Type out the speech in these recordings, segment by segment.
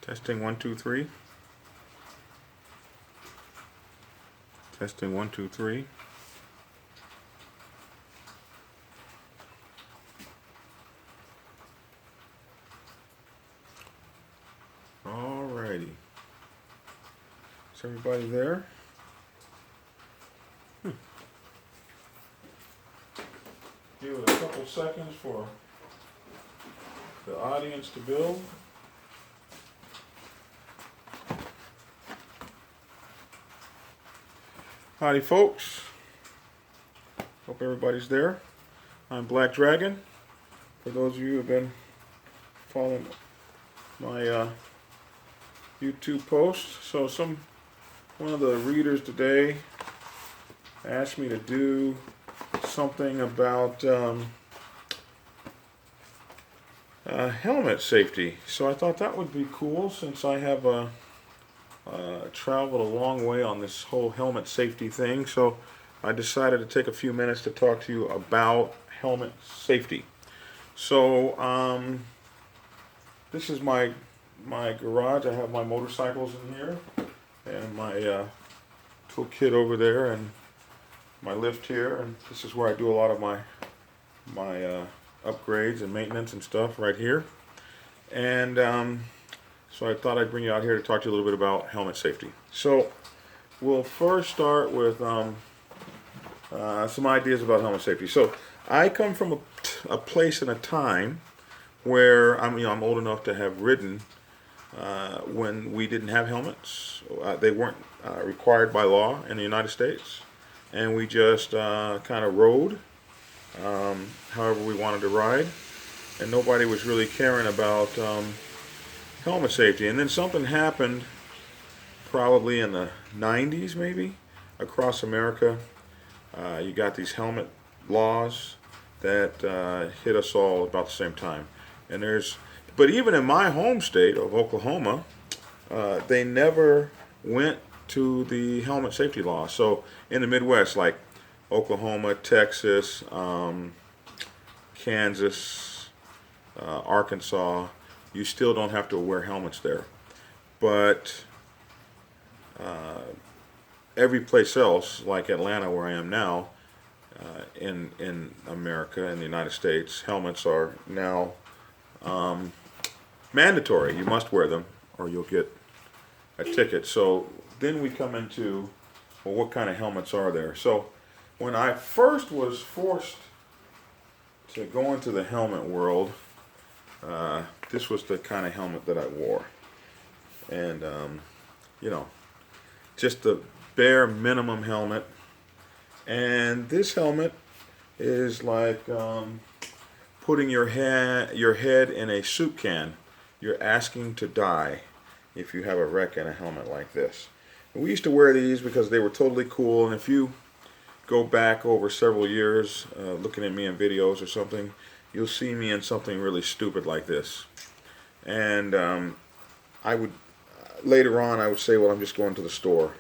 Testing 1 2 3. Testing 1 2 3. Alrighty. Is everybody there? Give it a couple seconds for the audience to build. Howdy folks, hope everybody's there. I'm Black Dragon. For those of you who have been following my YouTube posts, so one of the readers today asked me to do something about helmet safety. So I thought that would be cool, since I have traveled a long way on this whole helmet safety thing. So I decided to take a few minutes to talk to you about helmet safety. So this is my garage. I have my motorcycles in here, and my toolkit over there, and my lift here, and this is where I do a lot of my upgrades and maintenance and stuff right here. And so I thought I'd bring you out here to talk to you a little bit about helmet safety. So we'll first start with some ideas about helmet safety. So I come from a place and a time where I'm old enough to have ridden when we didn't have helmets. They weren't required by law in the United States, and we just kind of rode however we wanted to ride, and nobody was really caring about helmet safety. And then something happened probably in the 90s, maybe, across America. You got these helmet laws that hit us all about the same time. And but even in my home state of Oklahoma, they never went to the helmet safety law. So in the Midwest, like Oklahoma, Texas, Kansas, Arkansas, you still don't have to wear helmets there. But every place else, like Atlanta, where I am now, in America, in the United States, helmets are now mandatory. You must wear them or you'll get a ticket. So then we come into, well, what kind of helmets are there? So when I first was forced to go into the helmet world, this was the kind of helmet that I wore. And, just the bare minimum helmet. And this helmet is like putting your head in a soup can. You're asking to die if you have a wreck in a helmet like this. And we used to wear these because they were totally cool. And if you go back over several years looking at me in videos or something, you'll see me in something really stupid like this. And I would later on I would say, well, I'm just going to the store,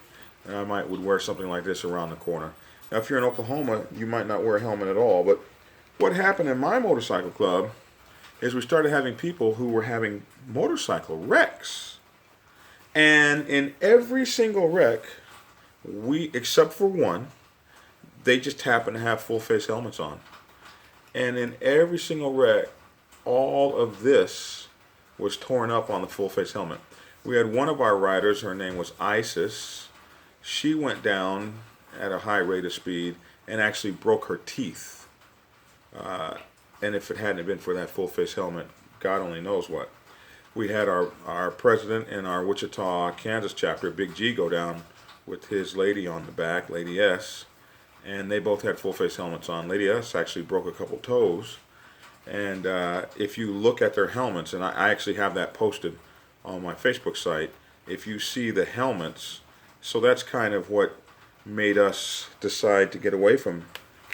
and I would wear something like this around the corner. Now if you're in Oklahoma, you might not wear a helmet at all. But what happened in my motorcycle club is we started having people who were having motorcycle wrecks. And in every single wreck, except for one, they just happened to have full face helmets on. And in every single wreck, all of this was torn up on the full face helmet. We had one of our riders, her name was Isis. She went down at a high rate of speed and actually broke her teeth. And if it hadn't been for that full face helmet, God only knows what. We had our president in our Wichita, Kansas chapter, Big G, go down with his lady on the back, Lady S. And they both had full face helmets on. Lady S actually broke a couple toes. And if you look at their helmets, and I actually have that posted on my Facebook site, if you see the helmets, so that's kind of what made us decide to get away from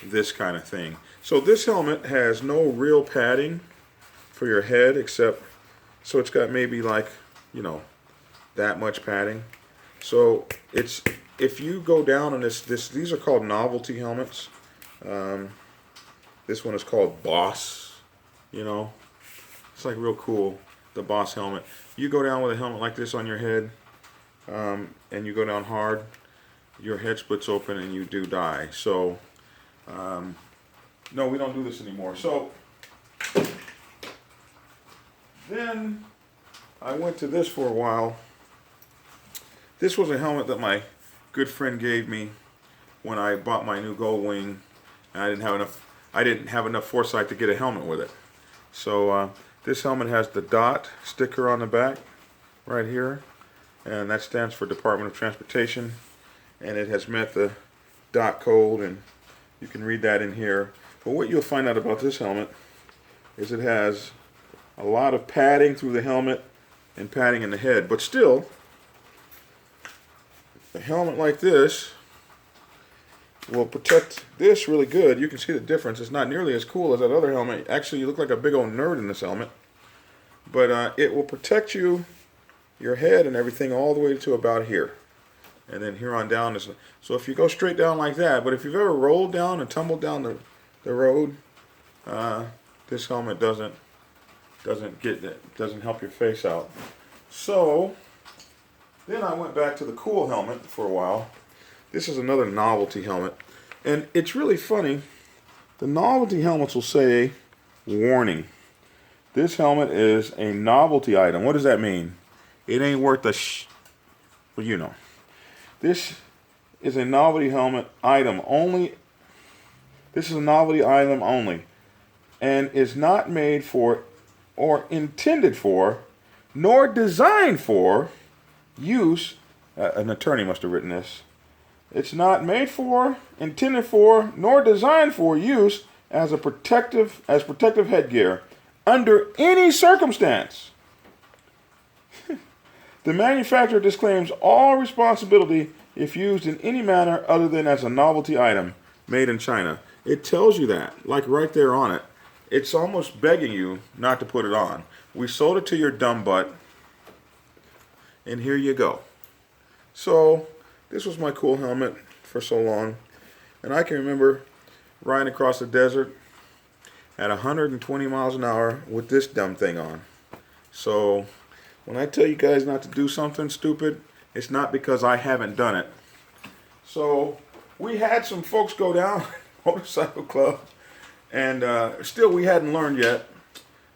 this kind of thing. So this helmet has no real padding for your head, except, so it's got maybe like, that much padding. So it's, if you go down on these are called novelty helmets. This one is called Boss. It's like real cool. the Boss helmet. You go down with a helmet like this on your head, and you go down hard, your head splits open and you do die. So, no, we don't do this anymore. So, then I went to this for a while. This was a helmet that my good friend gave me when I bought my new Gold Wing, and I didn't have enough foresight to get a helmet with it. So this helmet has the DOT sticker on the back right here, and that stands for Department of Transportation, and it has met the DOT code, and you can read that in here. But what you'll find out about this helmet is it has a lot of padding through the helmet and padding in the head, but still, a helmet like this will protect this really good. You can see the difference. It's not nearly as cool as that other helmet. Actually, you look like a big old nerd in this helmet. But it will protect you, your head and everything, all the way to about here. And then here on down is... So if you go straight down like that, but if you've ever rolled down and tumbled down the road, this helmet doesn't help your face out. So then I went back to the cool helmet for a while. This is another novelty helmet, and it's really funny. The novelty helmets will say, warning, this helmet is a novelty item. What does that mean? It ain't worth a well, you know. This is a novelty helmet item only. This is a novelty item only, and is not made for or intended for, nor designed for use. An attorney must have written this. It's not made for, intended for, nor designed for use as protective headgear under any circumstance. The manufacturer disclaims all responsibility if used in any manner other than as a novelty item made in China. It tells you that, like right there on it. It's almost begging you not to put it on. We sold it to your dumb butt, and here you go. So this was my cool helmet for so long, and I can remember riding across the desert at 120 miles an hour with this dumb thing on. So when I tell you guys not to do something stupid, it's not because I haven't done it. So we had some folks go down motorcycle club, and still we hadn't learned yet.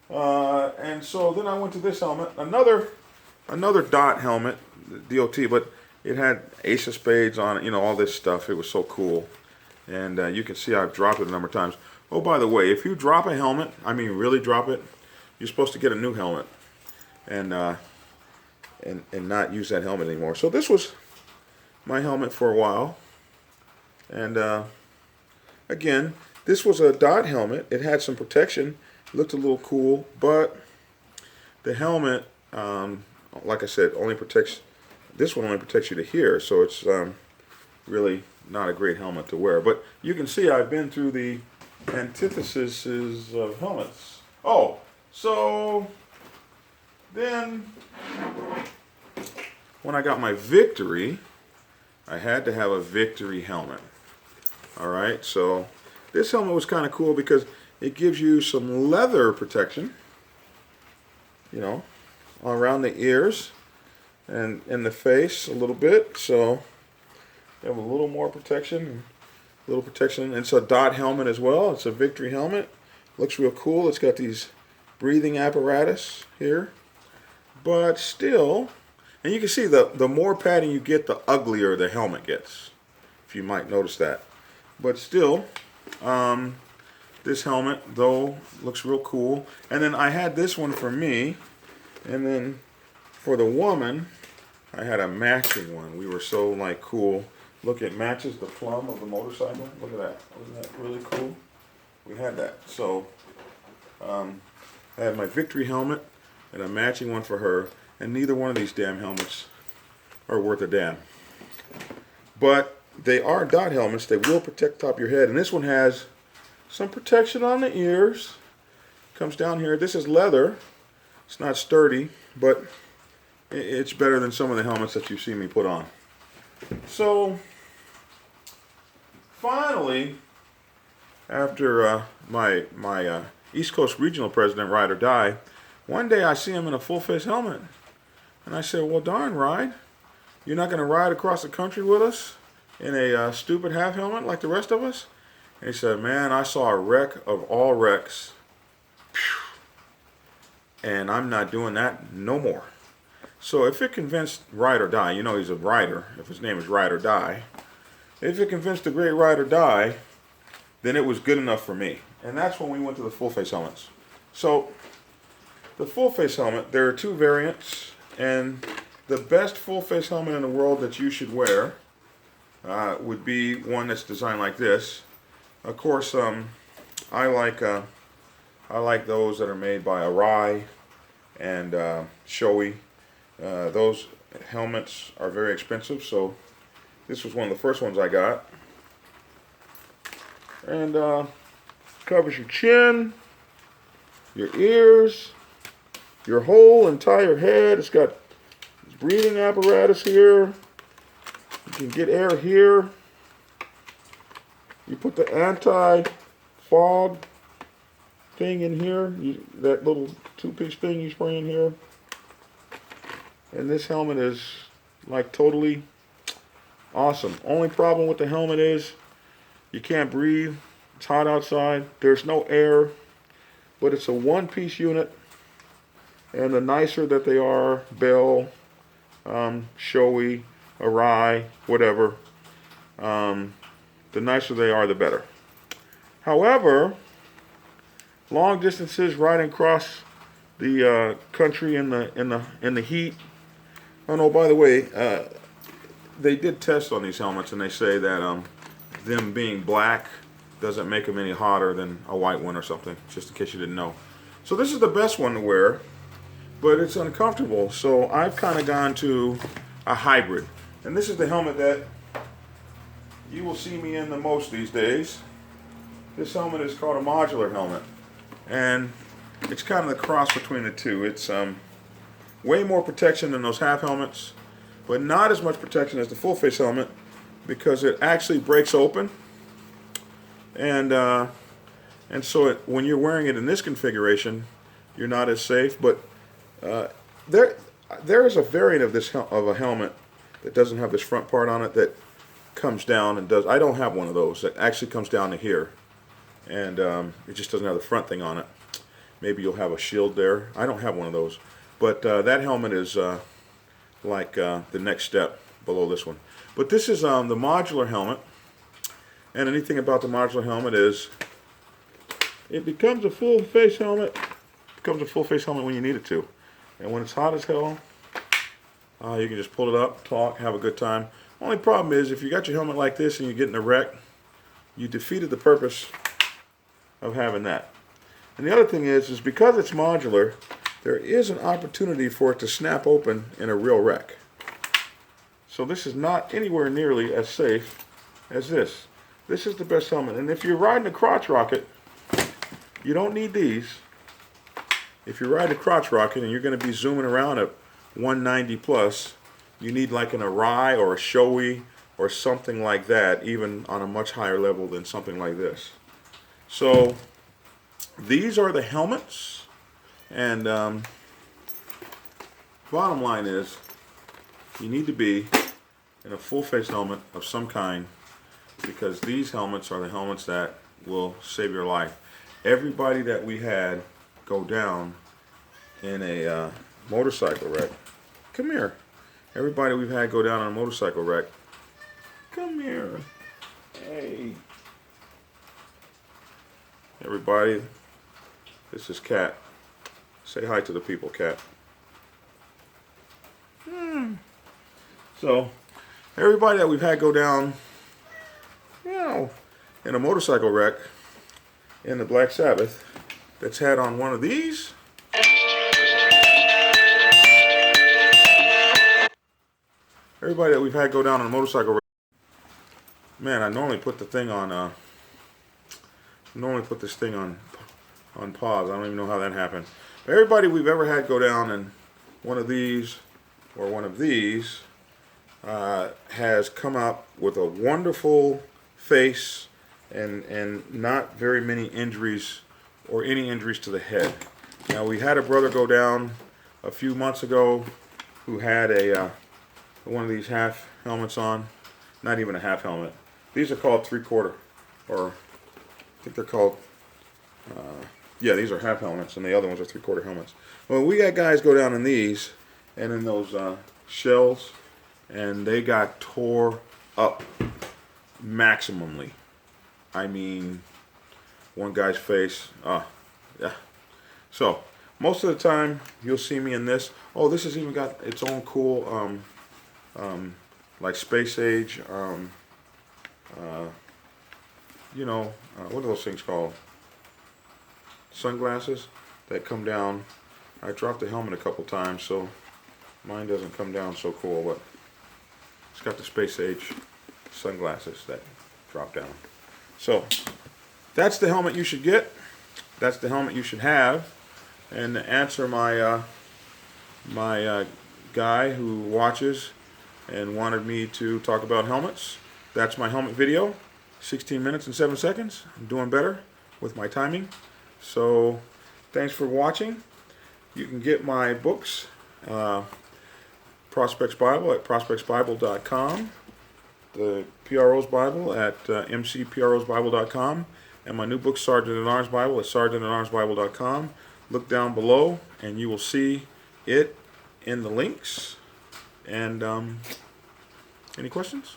And so then I went to this helmet, another DOT helmet, DOT, but it had Ace of Spades on it, you know, all this stuff. It was so cool. And you can see I've dropped it a number of times. Oh, by the way, if you drop a helmet, I mean really drop it, you're supposed to get a new helmet and not use that helmet anymore. So this was my helmet for a while. And again, this was a DOT helmet. It had some protection. It looked a little cool, but the helmet, like I said, only protects... This one only protects you to here, so it's really not a great helmet to wear. But you can see I've been through the antitheses of helmets. Oh, so then when I got my Victory, I had to have a Victory helmet. All right, so this helmet was kind of cool because it gives you some leather protection, you know, around the ears and in the face a little bit, so you have a little more protection, It's a DOT helmet as well. It's a Victory helmet. Looks real cool. It's got these breathing apparatus here, but still, and you can see the more padding you get, the uglier the helmet gets, if you might notice that. But still, this helmet though looks real cool. And then I had this one for me, and then for the woman, I had a matching one. We were so like cool. Look, it matches the plum of the motorcycle. Look at that. Wasn't that really cool? We had that. So I had my Victory helmet and a matching one for her. And neither one of these damn helmets are worth a damn. But they are DOT helmets. They will protect the top of your head. And this one has some protection on the ears. Comes down here. This is leather. It's not sturdy, but it's better than some of the helmets that you've seen me put on. So, finally, after my East Coast Regional President, Ride or Die, One day I see him in a full face helmet. And I said, well, darn, Ride. You're not going to ride across the country with us in a stupid half helmet like the rest of us? And he said, man, I saw a wreck of all wrecks. And I'm not doing that no more. So if it convinced Ride or Die, you know he's a rider, if his name is Ride or Die. If it convinced the great Ride or Die, then it was good enough for me. And that's when we went to the full face helmets. So the full face helmet, there are two variants. And the best full face helmet in the world that you should wear would be one that's designed like this. Of course, I like those that are made by Arai and Shoei. Those helmets are very expensive, so this was one of the first ones I got. And covers your chin, your ears, your whole entire head. It's got this breathing apparatus here. You can get air here. You put the anti-fog thing in here. That little two-piece thing you spray in here. And this helmet is like totally awesome. Only problem with the helmet is you can't breathe. It's hot outside. There's no air. But it's a one-piece unit. And the nicer that they are, Bell, Shoei, Arai, whatever, the nicer they are, the better. However, long distances riding across the country in the heat. Oh no, by the way, they did tests on these helmets, and they say that them being black doesn't make them any hotter than a white one or something. Just in case you didn't know. So this is the best one to wear. But it's uncomfortable, so I've kind of gone to a hybrid. And this is the helmet that you will see me in the most these days. This helmet is called a modular helmet. And it's kind of the cross between the two. It's way more protection than those half helmets, but not as much protection as the full face helmet because it actually breaks open. And so when you're wearing it in this configuration, you're not as safe. But there is a variant of this of a helmet that doesn't have this front part on it that comes down and does. I don't have one of those that actually comes down to here, and it just doesn't have the front thing on it. Maybe you'll have a shield there. I don't have one of those, but that helmet is like the next step below this one. But this is the modular helmet, and anything about the modular helmet is it becomes a full face helmet. It becomes a full face helmet when you need it to. And when it's hot as hell, you can just pull it up, talk, have a good time. Only problem is if you got your helmet like this and you get in a wreck, you defeated the purpose of having that. And the other thing is because it's modular, there is an opportunity for it to snap open in a real wreck. So this is not anywhere nearly as safe as this. This is the best helmet. And if you're riding a crotch rocket, you don't need these. If you're riding a crotch rocket and you're going to be zooming around at 190 plus, you need like an Arai or a Shoei or something like that, even on a much higher level than something like this. So these are the helmets, and bottom line is you need to be in a full face helmet of some kind, because these helmets are the helmets that will save your life. Everybody that we had go down in a motorcycle wreck. Come here. Everybody we've had go down in a motorcycle wreck. Come here. Hey. Everybody, this is Cat. Say hi to the people, Cat. So, everybody that we've had go down, you know, in a motorcycle wreck in the Black Sabbath that's had on one of these. Everybody that we've had go down on a motorcycle wreck. Man, I normally put the thing on, this thing on pause. I don't even know how that happened. Everybody we've ever had go down in one of these or one of these has come up with a wonderful face and not very many injuries or any injuries to the head. Now, we had a brother go down a few months ago who had a one of these half helmets on. Not even a half helmet. These are called 3/4, or I think they're called, yeah, these are half helmets, and the other ones are 3/4 helmets. Well, we got guys go down in these and in those shells, and they got tore up maximally. I mean, one guy's face, yeah. So, most of the time, you'll see me in this. Oh, this has even got its own cool, like space age, you know, what are those things called? Sunglasses that come down. I dropped the helmet a couple times, so mine doesn't come down so cool, but it's got the space age sunglasses that drop down. So, that's the helmet you should get. That's the helmet you should have. And to answer my guy who watches and wanted me to talk about helmets, that's my helmet video. 16 minutes and 7 seconds. I'm doing better with my timing. So thanks for watching. You can get my books, Prospects Bible at prospectsbible.com, the PRO's Bible at mcprosbible.com, and my new book, Sergeant at Arms Bible, at sergeantatarmsbible.com. Look down below and you will see it in the links. And any questions?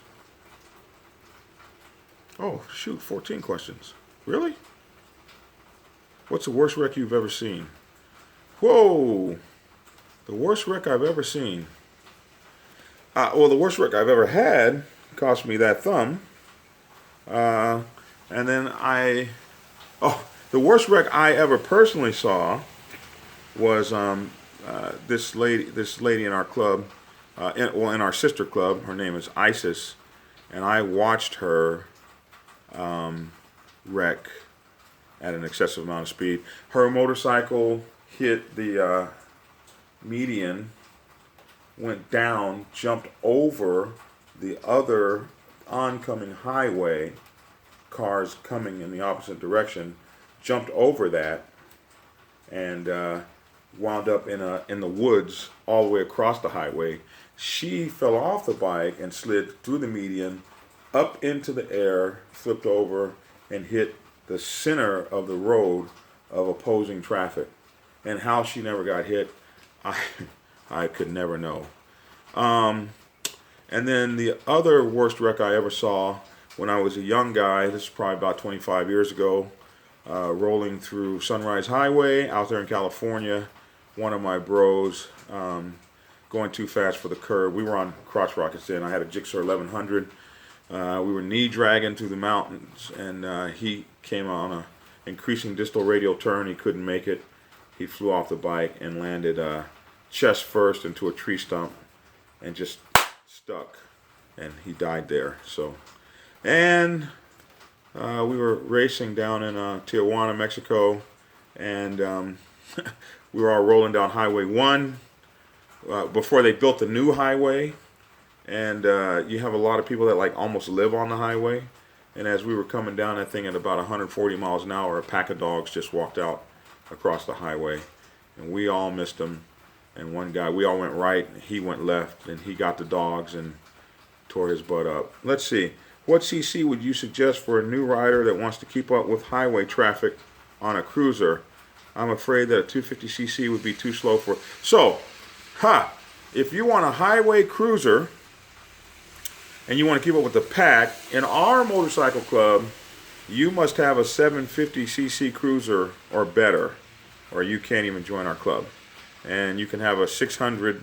Oh, shoot, 14 questions. Really? What's the worst wreck you've ever seen? Whoa! The worst wreck I've ever seen. Well, the worst wreck I've ever had cost me that thumb. And then the worst wreck I ever personally saw was this lady in our club, in our sister club. Her name is Isis, and I watched her wreck at an excessive amount of speed. Her motorcycle hit the median, went down, jumped over the other oncoming highway, cars coming in the opposite direction, jumped over that, and wound up in the woods all the way across the highway. She fell off the bike and slid through the median, up into the air, flipped over, and hit the center of the road of opposing traffic. And how she never got hit, I could never know. And then the other worst wreck I ever saw when I was a young guy, this is probably about 25 years ago, rolling through Sunrise Highway out there in California. One of my bros going too fast for the curb. We were on cross rockets then. I had a Gixxer 1100. We were knee dragging through the mountains, and he came on a increasing distal radial turn. He couldn't make it. He flew off the bike and landed chest first into a tree stump and just stuck, and he died there. So, and we were racing down in Tijuana, Mexico, and we were all rolling down Highway 1 before they built the new highway. And you have a lot of people that like almost live on the highway. And as we were coming down that thing at about 140 miles an hour, a pack of dogs just walked out across the highway. And we all missed them. And one guy, we all went right, he went left, and he got the dogs and tore his butt up. Let's see. What CC would you suggest for a new rider that wants to keep up with highway traffic on a cruiser? I'm afraid that a 250cc would be too slow for... So, if you want a highway cruiser and you want to keep up with the pack, in our motorcycle club, you must have a 750cc cruiser or better, or you can't even join our club. And you can have a 600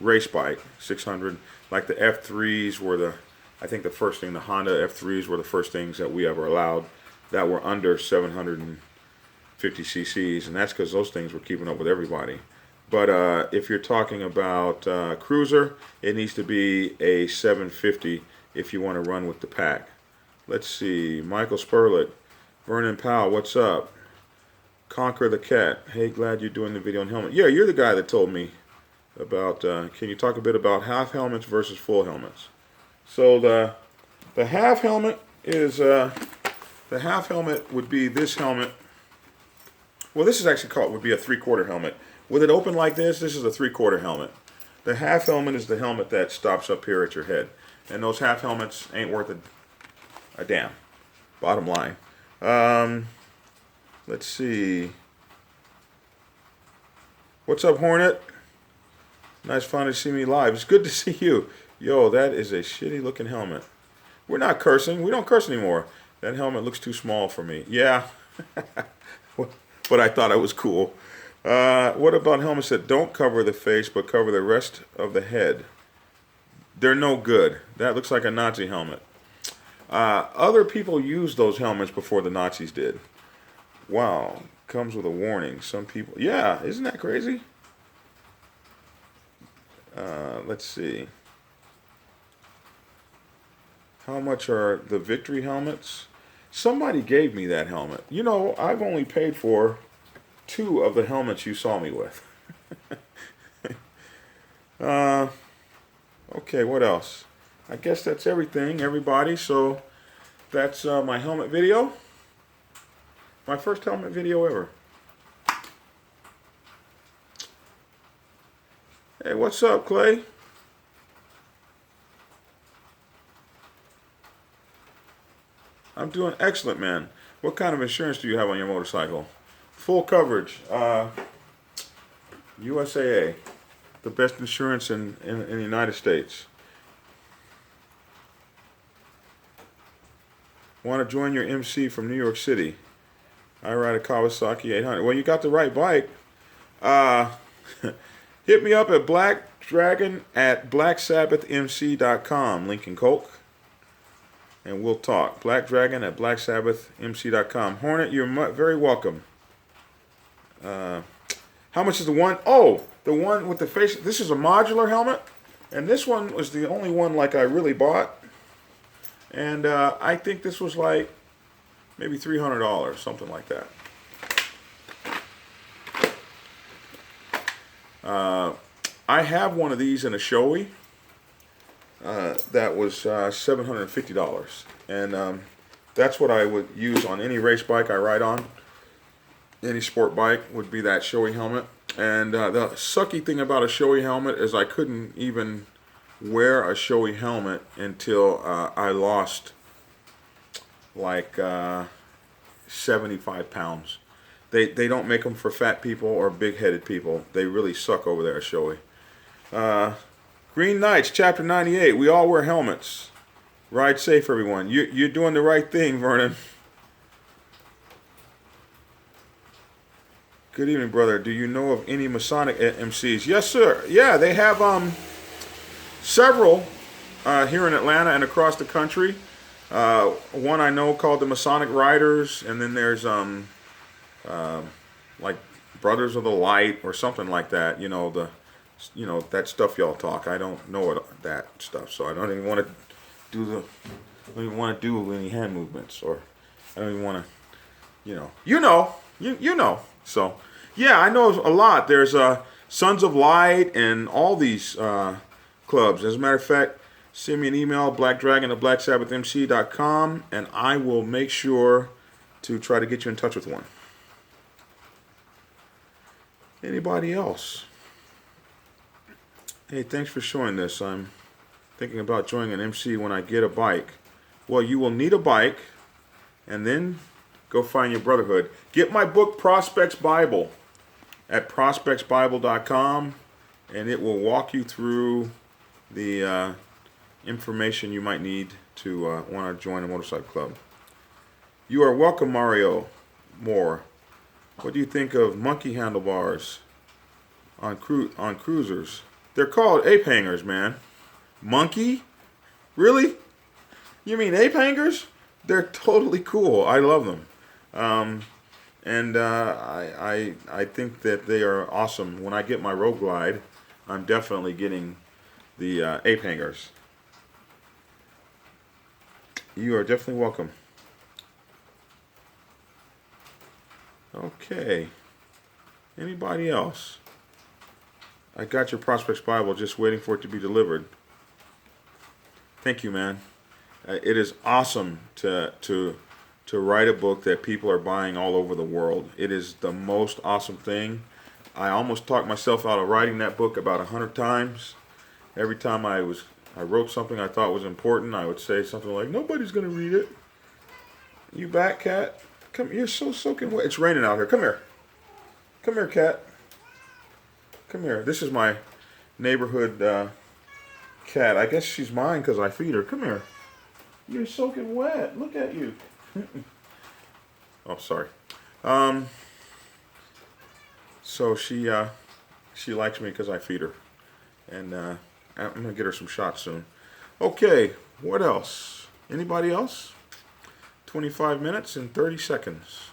race bike, 600, like the F3s were I think the first thing, the Honda F3s were the first things that we ever allowed that were under 750 cc's, and that's because those things were keeping up with everybody. But if you're talking about cruiser, it needs to be a 750 if you want to run with the pack. Let's see, Michael Spurlett, Vernon Powell, what's up? Conquer the Cat, hey, glad you're doing the video on helmet. Yeah, you're the guy that told me about, can you talk a bit about half helmets versus full helmets? So the half helmet is, the half helmet would be this helmet Well, this is actually called, would be a 3/4 helmet. With it open like this is a 3/4 helmet. The half helmet is the helmet that stops up here at your head. And those half helmets ain't worth a damn. Bottom line. Let's see. What's up, Hornet? Nice finally to see me live. It's good to see you. Yo, that is a shitty looking helmet. We're not cursing. We don't curse anymore. That helmet looks too small for me. Yeah. But I thought it was cool. What about helmets that don't cover the face but cover the rest of the head? They're no good. That looks like a Nazi helmet. Other people used those helmets before the Nazis did. Wow. Comes with a warning. Some people... Yeah, isn't that crazy? Let's see. How much are the Victory helmets? Somebody gave me that helmet. You know, I've only paid for 2 of the helmets you saw me with. Okay, what else? I guess that's everything, everybody. So that's my helmet video. My first helmet video ever. Hey, what's up, Clay? I'm doing excellent, man. What kind of insurance do you have on your motorcycle? Full coverage. USAA. The best insurance in the United States. Want to join your MC from New York City? I ride a Kawasaki 800. Well, you got the right bike. Hit me up at Black Dragon at blacksabbathmc.com. Link in Coke. And we'll talk. Black Dragon at blacksabbathmc.com. Hornet, you're very welcome. How much is the one? Oh, the one with the face. This is a modular helmet. And this one was the only one like I really bought. And I think this was like maybe $300, something like that. I have one of these in a Shoei. That was $750, and that's what I would use on any race bike I ride on. Any sport bike would be that Shoei helmet. And the sucky thing about a Shoei helmet is I couldn't even wear a Shoei helmet until I lost like 75 pounds. They don't make them for fat people or big-headed people. They really suck over there at Shoei. Green Knights, Chapter 98. We all wear helmets. Ride safe, everyone. You're doing the right thing, Vernon. Good evening, brother. Do you know of any Masonic MCs? Yes, sir. Yeah, they have several here in Atlanta and across the country. One I know called the Masonic Riders, and then there's like Brothers of the Light or something like that. You know that stuff y'all talk. I don't know that stuff, so I don't even want to do any hand movements, or I don't even want to, you know. So yeah, I know a lot. There's Sons of Light and all these clubs. As a matter of fact, send me an email, blackdragon@blacksabbathmc.com, and I will make sure to try to get you in touch with one. Anybody else? Hey, thanks for showing this. I'm thinking about joining an MC when I get a bike. Well, you will need a bike, and then go find your brotherhood. Get my book, Prospects Bible, at prospectsbible.com, and it will walk you through the information you might need to want to join a motorcycle club. You are welcome, Mario Moore. What do you think of monkey handlebars on cruisers? They're called Ape Hangers, man. Monkey? Really? You mean Ape Hangers? They're totally cool. I love them. And I think that they are awesome. When I get my Road Glide, I'm definitely getting the Ape Hangers. You are definitely welcome. Okay. Anybody else? I got your Prospects Bible, just waiting for it to be delivered. Thank you, man. It is awesome to to write a book that people are buying all over the world. It is the most awesome thing. I almost talked myself out of writing that book about 100 times. Every time I wrote something I thought was important, I would say something like, nobody's going to read it. You back, cat? Come, you're so soaking wet. It's raining out here. Come here. Come here, cat. Come here. This is my neighborhood cat. I guess she's mine because I feed her. Come here. You're soaking wet. Look at you. Oh, sorry. So she likes me because I feed her, and I'm gonna get her some shots soon. Okay, what else? Anybody else? 25 minutes and 30 seconds.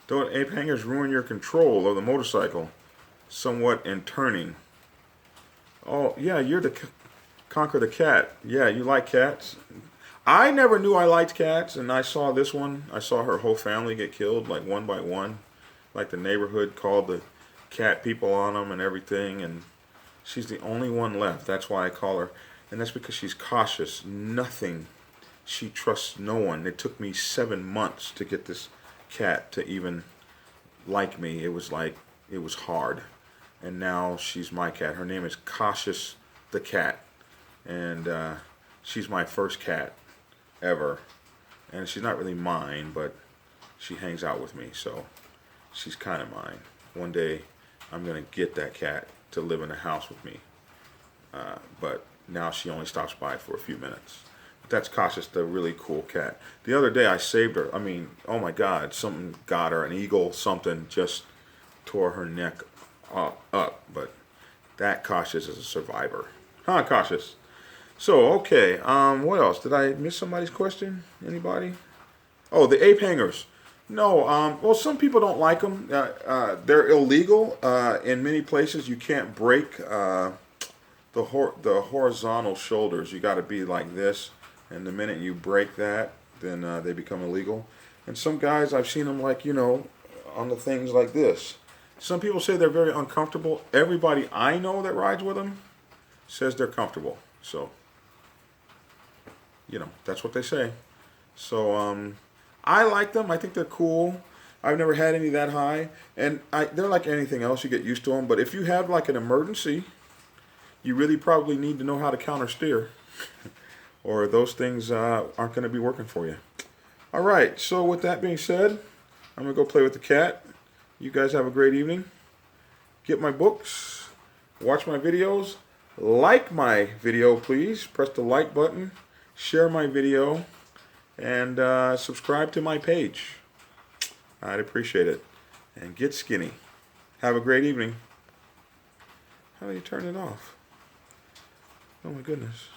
Don't ape hangers ruin your control of the motorcycle somewhat in turning? Oh yeah, you're the conquer the cat. Yeah, you like cats. I never knew I liked cats, and I saw this one. I saw her whole family get killed, like one by one. Like the neighborhood called the cat people on them and everything, and she's the only one left. That's why I call her, and that's because she's cautious. Nothing. She trusts no one. It took me 7 months to get this cat to even like me. It was hard, and now she's my cat. Her name is Cautious the cat, and she's my first cat ever, and she's not really mine, but she hangs out with me, so she's kind of mine. One day I'm gonna get that cat to live in the house with me, but now she only stops by for a few minutes. But that's Cautious, the really cool cat. The other day I saved her. I mean, oh my God, something got her. An eagle, something just tore her neck up. But that Cautious is a survivor, huh? Cautious. So, okay, what else? Did I miss somebody's question? Anybody? Oh, the ape hangers. No, well, some people don't like them. They're illegal. In many places, you can't break the horizontal shoulders. You got to be like this, and the minute you break that, then they become illegal. And some guys, I've seen them like, on the things like this. Some people say they're very uncomfortable. Everybody I know that rides with them says they're comfortable. So, that's what they say. So, I like them. I think they're cool. I've never had any that high. And they're like anything else. You get used to them. But if you have like an emergency, you really probably need to know how to counter steer. Or those things aren't going to be working for you. All right. So with that being said, I'm going to go play with the cat. You guys have a great evening. Get my books. Watch my videos. Like my video, please. Press the like button. Share my video. And subscribe to my page. I'd appreciate it. And get skinny. Have a great evening. How do you turn it off? Oh my goodness.